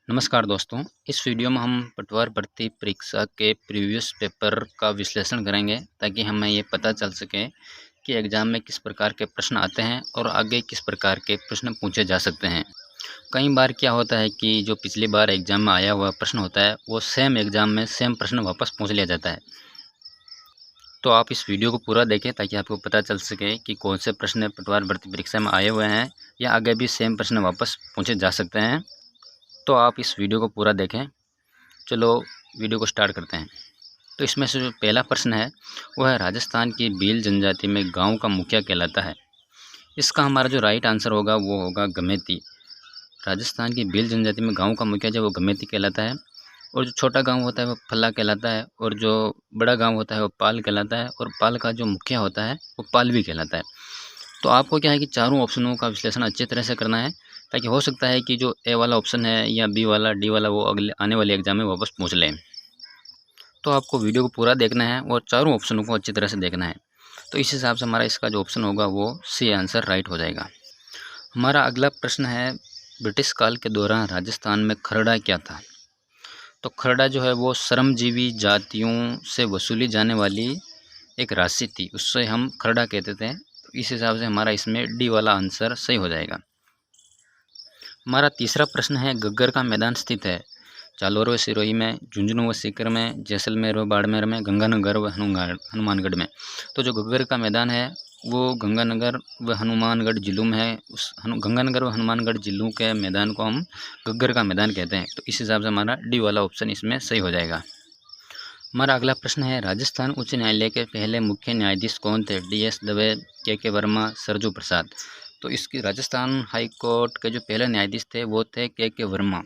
नमस्कार दोस्तों, इस वीडियो में हम पटवार भर्ती परीक्षा के प्रीवियस पेपर का विश्लेषण करेंगे ताकि हमें ये पता चल सके कि एग्ज़ाम में किस प्रकार के प्रश्न आते हैं और आगे किस प्रकार के प्रश्न पूछे जा सकते हैं। कई बार क्या होता है कि जो पिछली बार एग्ज़ाम में आया हुआ प्रश्न होता है वो सेम एग्ज़ाम में सेम प्रश्न वापस पूछ लिया जाता है। तो आप इस वीडियो को पूरा देखें ताकि आपको पता चल सके कि कौन से प्रश्न पटवार भर्ती परीक्षा में आए हुए हैं या आगे भी सेम प्रश्न वापस पूछे जा सकते हैं। तो आप इस वीडियो को पूरा देखें। चलो वीडियो को स्टार्ट करते हैं। तो इसमें से जो पहला प्रश्न है वो है राजस्थान की भील जनजाति में गांव का मुखिया कहलाता है। इसका हमारा जो राइट आंसर होगा वो होगा गमेती। राजस्थान की भील जनजाति में गांव का मुखिया जो वो गमेती कहलाता है, और जो छोटा गांव होता है वो फल्ला कहलाता है, और जो बड़ा गांव होता है वो पाल कहलाता है, और पाल का जो मुखिया होता है वो पालवी कहलाता है। तो आपको क्या है कि चारों ऑप्शनों का विश्लेषण अच्छी तरह से करना है ताकि हो सकता है कि जो ए वाला ऑप्शन है या बी वाला डी वाला वो अगले आने वाले एग्जाम में वापस पूछ लें। तो आपको वीडियो को पूरा देखना है और चारों ऑप्शनों को अच्छी तरह से देखना है। तो इस हिसाब से हमारा इसका जो ऑप्शन होगा वो सी आंसर राइट हो जाएगा। हमारा अगला प्रश्न है ब्रिटिश काल के दौरान राजस्थान में खरड़ा क्या था। तो खरड़ा जो है वो श्रमजीवी जातियों से वसूली जाने वाली एक राशि थी, उससे हम खरड़ा कहते थे। तो इस हिसाब से हमारा इसमें डी वाला आंसर सही हो जाएगा। हमारा तीसरा प्रश्न है गग्गर का मैदान स्थित है जालोर व सिरोही में, झुंझुनू व सीकर में, जैसलमेर व बाड़मेर में, गंगानगर व हनुमानगढ़ में। तो जो गग्गर का मैदान है वो गंगानगर व हनुमानगढ़ जिलों में है। उस गंगानगर व हनुमानगढ़ जिलों के मैदान को हम गग्गर का मैदान कहते हैं। तो इस हिसाब से हमारा डी वाला ऑप्शन इसमें सही हो जाएगा। हमारा अगला प्रश्न है राजस्थान उच्च न्यायालय के पहले मुख्य न्यायाधीश कौन थे। डी.एस. दवे, के वर्मा, सरजू प्रसाद। तो इसकी राजस्थान हाई कोर्ट के जो पहले न्यायाधीश थे वो थे के वर्मा,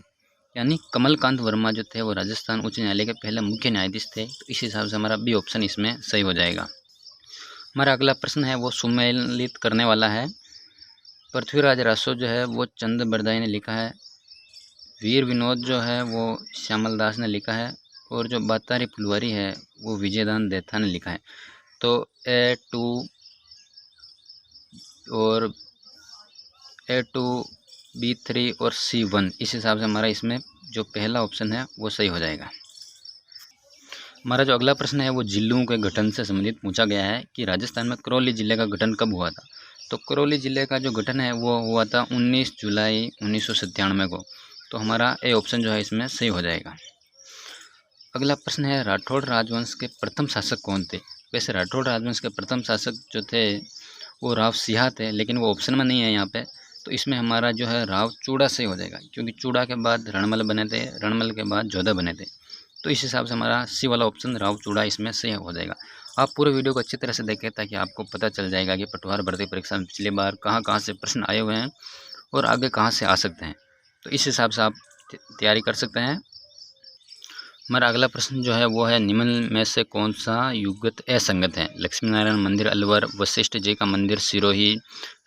यानी कमलकांत वर्मा जो थे वो राजस्थान उच्च न्यायालय के पहले मुख्य न्यायाधीश थे। तो इस हिसाब से हमारा बी ऑप्शन इसमें सही हो जाएगा। हमारा अगला प्रश्न है वो सुमेलित करने वाला है। पृथ्वीराज रासो जो है वो चंद बरदाई ने लिखा है, वीर विनोद जो है वो श्यामल दास ने लिखा है, और जो बातारी फुलवारी है वो विजयदान देथा ने लिखा है। तो A2 और A2, B3 और C1, इस हिसाब से हमारा इसमें जो पहला ऑप्शन है वो सही हो जाएगा। हमारा जो अगला प्रश्न है वो जिलों के गठन से संबंधित पूछा गया है कि राजस्थान में करौली जिले का गठन कब हुआ था। तो करौली जिले का जो गठन है वो हुआ था 19 जुलाई 1997 को। तो हमारा ए ऑप्शन जो है इसमें सही हो जाएगा। अगला प्रश्न है राठौड़ राजवंश के प्रथम शासक कौन थे। वैसे राठौड़ राजवंश के प्रथम शासक जो थे वो राव सिंहा थे, लेकिन वो ऑप्शन में नहीं है यहाँ पे। तो इसमें हमारा जो है राव चूड़ा सही हो जाएगा, क्योंकि चूड़ा के बाद रणमल बने थे, रणमल के बाद जोधा बने थे। तो इस हिसाब से हमारा सी वाला ऑप्शन राव चूड़ा इसमें सही हो जाएगा। आप पूरे वीडियो को अच्छी तरह से देखें ताकि आपको पता चल जाएगा कि पटवार भर्ती परीक्षा में पिछली बार कहाँ कहाँ से प्रश्न आए हुए हैं और आगे कहाँ से आ सकते हैं। तो इस हिसाब से आप तैयारी कर सकते हैं। हमारा अगला प्रश्न जो है वो है निम्न में से कौन सा युगत असंगत है। लक्ष्मी नारायण मंदिर अलवर, वशिष्ठ जी का मंदिर सिरोही,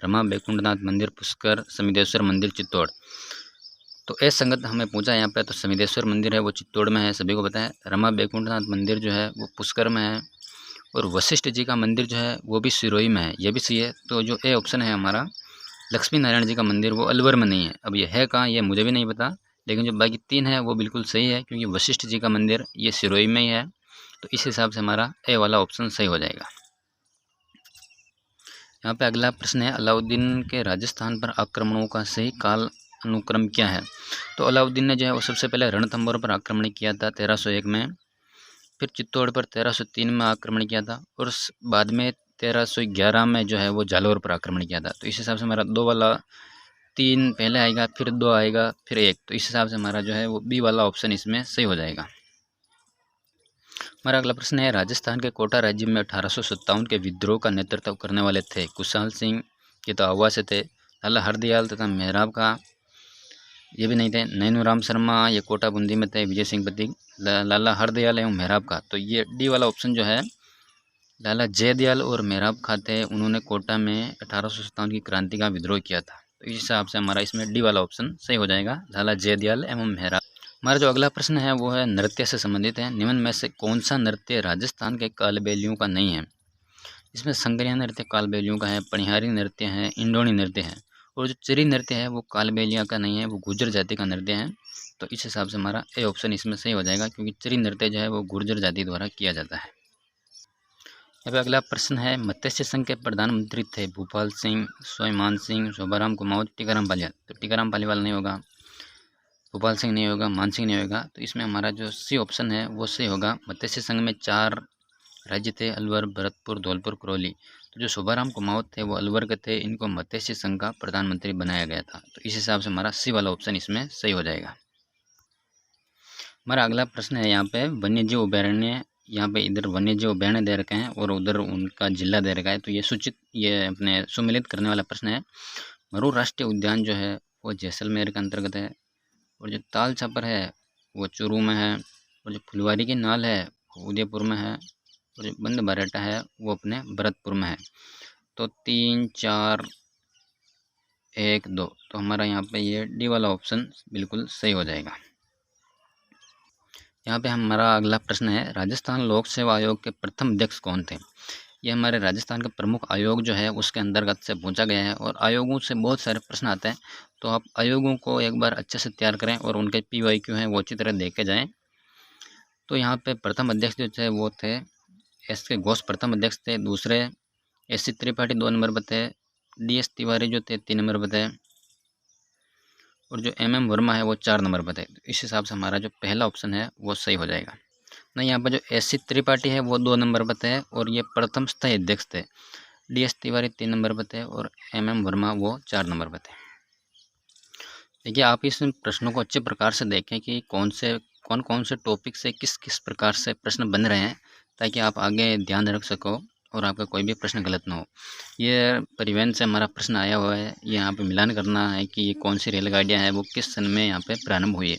रमा बैकुंठनाथ मंदिर पुष्कर, समिदेश्वर मंदिर चित्तौड़। तो असंगत हमें पूछा है यहाँ पे। तो समिदेश्वर मंदिर है वो चित्तौड़ में है, सभी को पता है। रमा बैकुंठनाथ मंदिर जो है वो पुष्कर में है, और वशिष्ठ जी का मंदिर जो है वो भी सिरोही में है, ये भी सही है। तो जो ए ऑप्शन है हमारा लक्ष्मी नारायण जी का मंदिर वो अलवर में नहीं है। अब ये है कहाँ ये मुझे भी नहीं पता, लेकिन जो बाकी तीन है वो बिल्कुल सही है, क्योंकि वशिष्ठ जी का मंदिर ये सिरोही में ही है। तो इस हिसाब से हमारा ए वाला ऑप्शन सही हो जाएगा। यहाँ पे अगला प्रश्न है अलाउद्दीन के राजस्थान पर आक्रमणों का सही काल अनुक्रम क्या है। तो अलाउद्दीन ने जो है वो सबसे पहले रणथंभौर पर आक्रमण किया था 1301 में, फिर चित्तौड़ पर 1303 में आक्रमण किया था, और बाद में 1311 में जो है वो जालौर पर आक्रमण किया था। तो इस हिसाब से हमारा दो वाला 3 पहले आएगा, फिर 2 आएगा, फिर 1। तो इस हिसाब से हमारा जो है वो बी वाला ऑप्शन इसमें सही हो जाएगा। हमारा अगला प्रश्न है राजस्थान के कोटा राज्य में 1857 के विद्रोह का नेतृत्व करने वाले थे कुशाल सिंह, ये तो आवा से थे। लाला हरदयाल तथा मेहराब का, ये भी नहीं थे। नैनूराम शर्मा ये कोटा बूंदी में थे। विजय सिंह प्रतीक, लाला हरदयाल एवं मेहराब का। तो ये डी वाला ऑप्शन जो है लाला जयदयाल और मेहराब खा थे, उन्होंने कोटा में 1857 की क्रांति का विद्रोह किया था। तो इस हिसाब से हमारा इसमें डी वाला ऑप्शन सही हो जाएगा, लाला जयदयाल एवं मेहराब। हमारा जो अगला प्रश्न है वो है नृत्य से संबंधित है। निम्न में से कौन सा नृत्य राजस्थान के कालबेलियों का नहीं है। इसमें संगरिया नृत्य कालबेलियों का है, पनिहारी नृत्य है, इंडोनी नृत्य है, और जो चिरी नृत्य है वो कालबेलिया का नहीं है, वो गुर्जर जाति का नृत्य है। तो इस हिसाब से हमारा ए ऑप्शन इसमें सही हो जाएगा, क्योंकि चरी नृत्य जो है वो गुर्जर जाति द्वारा किया जाता है। यहाँ पे अगला प्रश्न है, मत्स्य संघ के प्रधानमंत्री थे भूपाल सिंह, स्वाभिमान सिंह, शोभाराम कुमावत, टीकाराम पालीवाल। तो टीकाराम पालीवाल नहीं होगा, भूपाल सिंह नहीं होगा, मान सिंह नहीं होगा। तो इसमें हमारा जो सी ऑप्शन है वो सही होगा। मत्स्य संघ में 4 राज्य थे, अलवर, भरतपुर, धौलपुर, करौली। तो जो शोभाराम कुमावत थे वो अलवर के थे, इनको मत्स्य संघ का प्रधानमंत्री बनाया गया था। तो इस हिसाब से हमारा सी वाला ऑप्शन इसमें सही हो जाएगा। हमारा अगला प्रश्न है यहाँ पे वन्यजीव अभयारण्य, यहाँ पे इधर वन्यजीव अभयारण्य दे रखे हैं और उधर उनका जिला दे रखा है। तो ये अपने सुमिलित करने वाला प्रश्न है। मरू राष्ट्रीय उद्यान जो है वो जैसलमेर के अंतर्गत है, और जो ताल छापर है वो चूरू में है, और जो फुलवारी की नाल है वो उदयपुर में है, और जो बंद बारेटा है वो अपने भरतपुर में है। तो 3, 4, 1, 2, तो हमारा यहाँ पे ये डी वाला ऑप्शन बिल्कुल सही हो जाएगा। यहाँ पे हमारा अगला प्रश्न है, राजस्थान लोक सेवा आयोग के प्रथम अध्यक्ष कौन थे? ये हमारे राजस्थान का प्रमुख आयोग जो है उसके अंतर्गत से पूछा गया है, और आयोगों से बहुत सारे प्रश्न आते हैं। तो आप आयोगों को एक बार अच्छे से तैयार करें और उनके PYQ हैं वो अच्छी तरह देखे जाएँ। तो यहाँ पे प्रथम अध्यक्ष जो थे वो थे SK घोष, प्रथम अध्यक्ष थे। दूसरे SC त्रिपाठी 2 नंबर पर थे। DS तिवारी जो थे 3 नंबर पर थे, और जो MM वर्मा है वो 4 नंबर पर थे। तो इस हिसाब से हमारा जो पहला ऑप्शन है वो सही हो जाएगा। नहीं, यहाँ पर जो SC त्रिपाठी है वो 2 नंबर पर थे, और ये प्रथम स्थायी अध्यक्ष थे। DS तिवारी 3 नंबर पर थे, और MM वर्मा वो 4 नंबर पर थे। देखिए, आप इस प्रश्नों को अच्छे प्रकार से देखें कि कौन कौन से टॉपिक से किस किस प्रकार से प्रश्न बन रहे हैं, ताकि आप आगे ध्यान रख सको और आपका कोई भी प्रश्न गलत ना हो। ये परिवहन से हमारा प्रश्न आया हुआ है, ये यहाँ पे मिलान करना है कि ये कौन सी रेलगाड़ियाँ हैं वो किस सन में यहाँ पे प्रारंभ हुई है।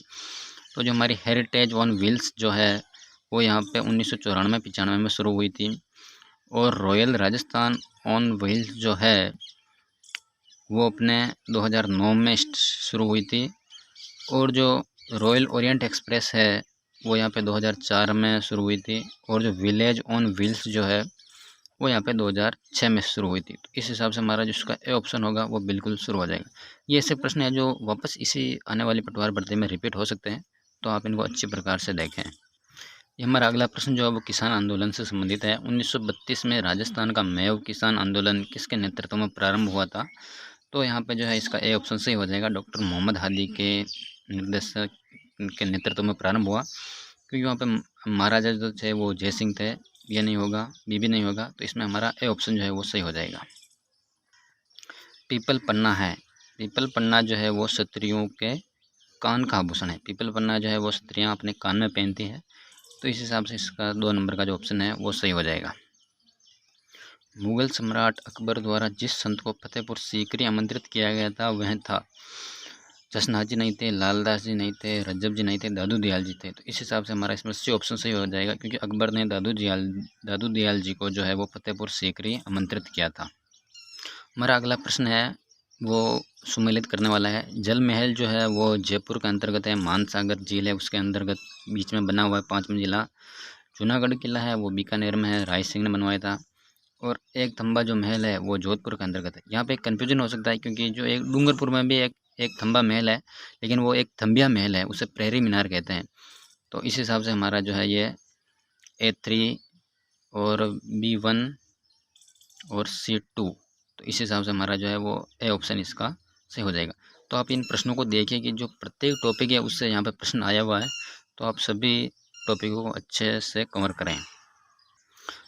तो जो हमारी हेरिटेज ऑन व्हील्स जो है वो यहाँ पे 1994-95 में शुरू हुई थी, और रॉयल राजस्थान ऑन व्हील्स जो है वो अपने 2009 में शुरू हुई थी, और जो रॉयल ओरिएंट एक्सप्रेस है वो यहाँ पे 2004 में शुरू हुई थी, और जो विलेज ऑन व्हील्स जो है वो यहाँ पे 2006 में शुरू हुई थी। तो इस हिसाब से हमारा जिसका ए ऑप्शन होगा वो बिल्कुल शुरू हो जाएगा। ये ऐसे प्रश्न है जो वापस इसी आने वाली पटवार भर्ती में रिपीट हो सकते हैं, तो आप इनको अच्छी प्रकार से देखें। ये हमारा अगला प्रश्न जो है वो किसान आंदोलन से संबंधित है। 1932 में राजस्थान का मैव किसान आंदोलन किसके नेतृत्व में प्रारंभ हुआ था? तो यहाँ पे जो है इसका ए ऑप्शन सही हो जाएगा। डॉक्टर मोहम्मद हादी के निर्देशक के नेतृत्व में प्रारंभ हुआ, क्योंकि वहाँ पे महाराजा जो थे वो जय सिंह थे। ये नहीं होगा, बी भी नहीं होगा, तो इसमें हमारा ए ऑप्शन जो है वो सही हो जाएगा। पीपल पन्ना है, पीपल पन्ना जो है वो क्षत्रियों के कान का आभूषण है। पीपल पन्ना जो है वो स्त्रियाँ अपने कान में पहनती हैं। तो इस हिसाब से इसका 2 नंबर का जो ऑप्शन है वो सही हो जाएगा। मुगल सम्राट अकबर द्वारा जिस संत को फतेहपुर सीकरी आमंत्रित किया गया था वह था, जसनाथ जी नहीं थे, लालदास जी नहीं थे, रज्जब जी नहीं थे, दादू दयाल जी थे। तो इस हिसाब से हमारा इसमें सी ऑप्शन सही हो जाएगा, क्योंकि अकबर ने दादू दयाल जी को जो है वो फतेहपुर सीकरी आमंत्रित किया था। हमारा अगला प्रश्न है वो सुमेलित करने वाला है। जल महल जो है वो जयपुर के अंतर्गत है। मानसागर झील है उसके अंतर्गत बीच में बना हुआ है 5 मंजिला। जूनागढ़ किला है वो बीकानेर में है, राय सिंह ने बनवाया था। और एक थंबा जो महल है वो जोधपुर के अंतर्गत है। यहाँ पे एक कन्फ्यूजन हो सकता है, क्योंकि जो एक डूंगरपुर में भी एक थंबा महल है, लेकिन वो एक थंबिया महल है, उसे प्रहरी मीनार कहते हैं। तो इस हिसाब से हमारा जो है ये A3 और B1 और C2, तो इस हिसाब से हमारा जो है वो ए ऑप्शन इसका सही हो जाएगा। तो आप इन प्रश्नों को देखिए कि जो प्रत्येक टॉपिक है उससे यहाँ पे प्रश्न आया हुआ है, तो आप सभी टॉपिकों को अच्छे से कवर करें।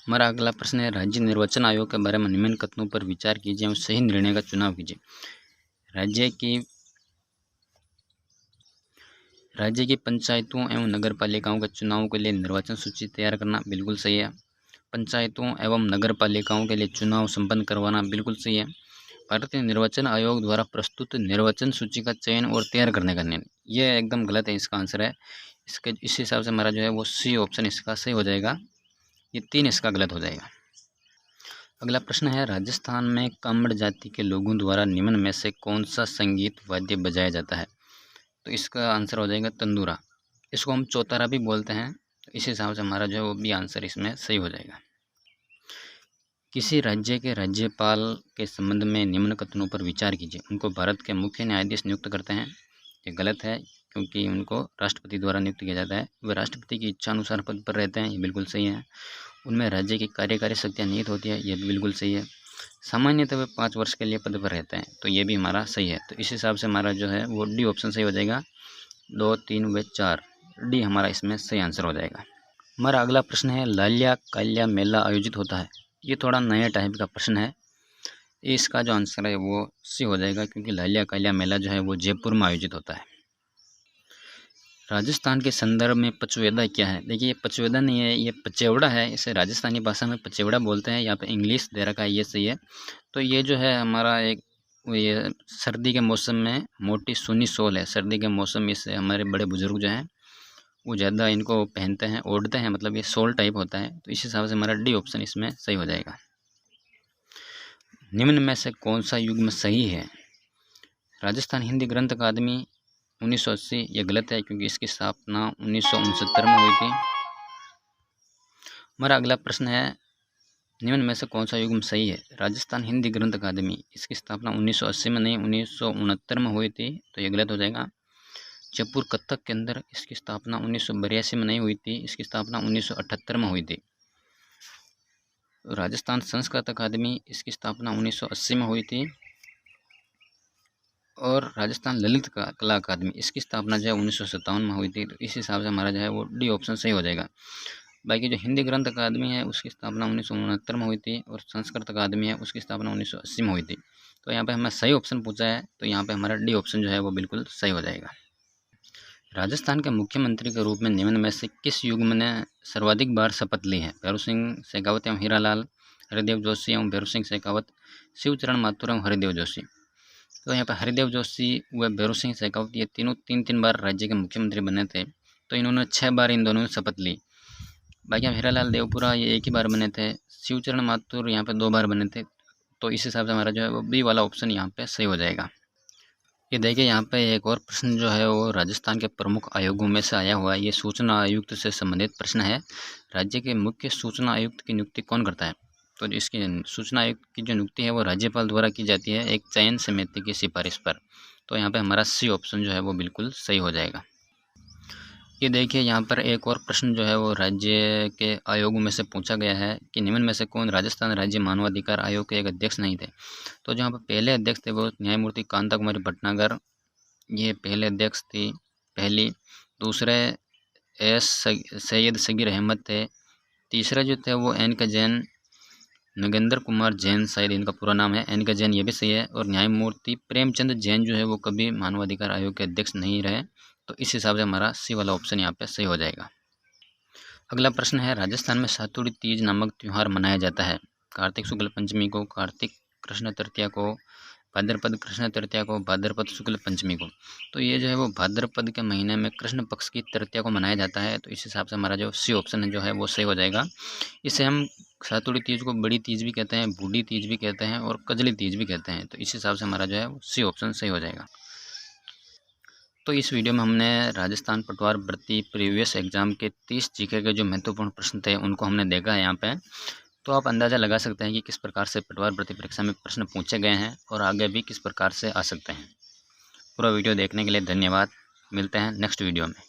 हमारा अगला प्रश्न है, राज्य निर्वाचन आयोग के बारे में निम्न कथनों पर विचार कीजिए और सही निर्णय का चुनाव कीजिए। राज्य की पंचायतों एवं नगर पालिकाओं के चुनाव के लिए निर्वाचन सूची तैयार करना बिल्कुल सही है। पंचायतों एवं नगर पालिकाओं के लिए चुनाव संपन्न करवाना बिल्कुल सही है। भारतीय निर्वाचन आयोग द्वारा प्रस्तुत निर्वाचन सूची का चयन और तैयार करने का निर्णय, ये एकदम गलत है, इसका आंसर है। इस हिसाब से हमारा जो है वो सी ऑप्शन इसका सही हो जाएगा। ये 3 इसका गलत हो जाएगा। अगला प्रश्न है, राजस्थान में कामड़ जाति के लोगों द्वारा निम्न में से कौन सा संगीत वाद्य बजाया जाता है? तो इसका आंसर हो जाएगा तंदूरा। इसको हम चौतारा भी बोलते हैं। तो इस हिसाब से हमारा जो है वो भी आंसर इसमें सही हो जाएगा। किसी राज्य के राज्यपाल के संबंध में निम्न कथनों पर विचार कीजिए। उनको भारत के मुख्य न्यायाधीश नियुक्त करते हैं। ये गलत है, क्योंकि उनको राष्ट्रपति द्वारा नियुक्त किया जाता है। वे राष्ट्रपति की इच्छा अनुसार पद पर रहते हैं, ये बिल्कुल सही है। उनमें राज्य की कार्यकारी शक्तियाँ निहित होती है, ये भी बिल्कुल सही है। सामान्यतः वे 5 वर्ष के लिए पद पर रहते हैं, तो ये भी हमारा सही है। तो इस हिसाब से हमारा जो है वो डी ऑप्शन सही हो जाएगा। 2, 3 व 4, डी हमारा इसमें सही आंसर हो जाएगा। हमारा अगला प्रश्न है, लाल्या काल्या मेला आयोजित होता है। ये थोड़ा नया टाइप का प्रश्न है। इसका जो आंसर है वो सी हो जाएगा, क्योंकि लाल्या काल्या मेला जो है वो जयपुर में आयोजित होता है। राजस्थान के संदर्भ में पचवेदा क्या है? देखिए, ये पचवेदा नहीं है, ये पचेवड़ा है। इसे राजस्थानी भाषा में पचेवड़ा बोलते हैं। यहाँ पे इंग्लिश दे रखा है, ये सही है। तो ये जो है हमारा एक ये सर्दी के मौसम में मोटी सूनी शॉल है। सर्दी के मौसम में इसे हमारे बड़े बुजुर्ग जो हैं वो ज़्यादा इनको पहनते हैं, ओढ़ते हैं, मतलब ये शॉल टाइप होता है। तो इस हिसाब से हमारा डी ऑप्शन इसमें सही हो जाएगा। निम्न में से कौन सा युग्म सही है? राजस्थान हिंदी ग्रंथ अकादमी 1980, ये गलत है, क्योंकि इसकी स्थापना 1969 में हुई थी। हमारा अगला प्रश्न है, निम्न में से कौन सा युग्म सही है? राजस्थान हिंदी ग्रंथ अकादमी, इसकी स्थापना 1980 में नहीं 1969 में हुई थी, तो ये गलत हो जाएगा। जयपुर कथक केंद्र, इसकी स्थापना 1982 में नहीं हुई थी, इसकी स्थापना 1978 में हुई थी। राजस्थान संस्कृत अकादमी, इसकी स्थापना 1980 में हुई थी। और राजस्थान ललित कला अकादमी, इसकी स्थापना जो है 1957 में हुई थी। तो इस हिसाब से हमारा जो है वो डी ऑप्शन सही हो जाएगा। बाकी जो हिंदी ग्रंथ अकादमी है उसकी स्थापना 1969 में हुई थी, और संस्कृत अकादमी है उसकी स्थापना 1980 में हुई थी। तो यहाँ पे हमें सही ऑप्शन पूछा है, तो यहाँ पे हमारा डी ऑप्शन जो है वो बिल्कुल सही हो जाएगा। राजस्थान के मुख्यमंत्री के रूप में निम्न में से किस युग्म ने सर्वाधिक बार शपथ ली है? भैरू सिंह शेखावत एवं हीरालाल, हरिदेव जोशी एवं भैरू सिंह शेखावत, शिवचरण माथुर एवं हरिदेव जोशी। तो यहाँ पर हरिदेव जोशी व भैरू सिंह शेखावत, ये तीनों तीन बार राज्य के मुख्यमंत्री बने थे। तो इन्होंने 6 बार इन दोनों ने शपथ ली। बाकी हीरालाल देवपुरा ये एक ही बार बने थे। शिवचरण माथुर यहाँ पे 2 बार बने थे। तो इस हिसाब से हमारा जो है वो बी वाला ऑप्शन यहाँ पे सही हो जाएगा। ये देखिए, यहाँ पे एक और प्रश्न जो है वो राजस्थान के प्रमुख आयोगों में से आया हुआ है। ये सूचना आयुक्त से संबंधित प्रश्न है। राज्य के मुख्य सूचना आयुक्त की नियुक्ति कौन करता है? तो इसकी सूचना आयुक्त की जो नियुक्ति है वो राज्यपाल द्वारा की जाती है, एक चयन समिति की सिफारिश पर। तो यहाँ पे हमारा सी ऑप्शन जो है वो बिल्कुल सही हो जाएगा। ये देखिए, यहाँ पर एक और प्रश्न जो है वो राज्य के आयोगों में से पूछा गया है कि निम्न में से कौन राजस्थान राज्य मानवाधिकार आयोग के एक अध्यक्ष नहीं थे? तो जहाँ पर पहले अध्यक्ष थे वो न्यायमूर्ति कांता कुमारी भटनागर, ये पहले अध्यक्ष थी पहली। दूसरे सैयद सगीर अहमद थे। तीसरे जो थे वो एन के जैन, नगेंद्र कुमार जैन शायद इनका पूरा नाम है, एन के जैन, ये भी सही है। और न्यायमूर्ति प्रेमचंद जैन जो है वो कभी मानवाधिकार आयोग के अध्यक्ष नहीं रहे। तो इस हिसाब से हमारा सी वाला ऑप्शन यहाँ पे सही हो जाएगा। अगला प्रश्न है, राजस्थान में सातुड़ी तीज नामक त्यौहार मनाया जाता है। कार्तिक शुक्ल पंचमी को, कार्तिक कृष्ण तृतीया को, भाद्रपद कृष्ण तृतीया को, भाद्रपद शुक्ल पंचमी को। तो ये जो है वो भाद्रपद के महीने में कृष्ण पक्ष की तृतीया को मनाया जाता है। तो इस हिसाब से हमारा जो सी ऑप्शन जो है वो सही हो जाएगा। इसे हम सातुड़ी तीज को बड़ी तीज भी कहते हैं, बूढ़ी तीज भी कहते हैं, और कजली तीज भी कहते हैं। तो इस हिसाब से हमारा जो है वो सी ऑप्शन सही हो जाएगा। तो इस वीडियो में हमने राजस्थान पटवार भर्ती प्रीवियस एग्जाम के 30 जीके के जो महत्वपूर्ण प्रश्न थे उनको हमने देखा है यहाँ पे। तो आप अंदाज़ा लगा सकते हैं कि किस प्रकार से पटवार भर्ती परीक्षा में प्रश्न पूछे गए हैं और आगे भी किस प्रकार से आ सकते हैं। पूरा वीडियो देखने के लिए धन्यवाद। मिलते हैं नेक्स्ट वीडियो में।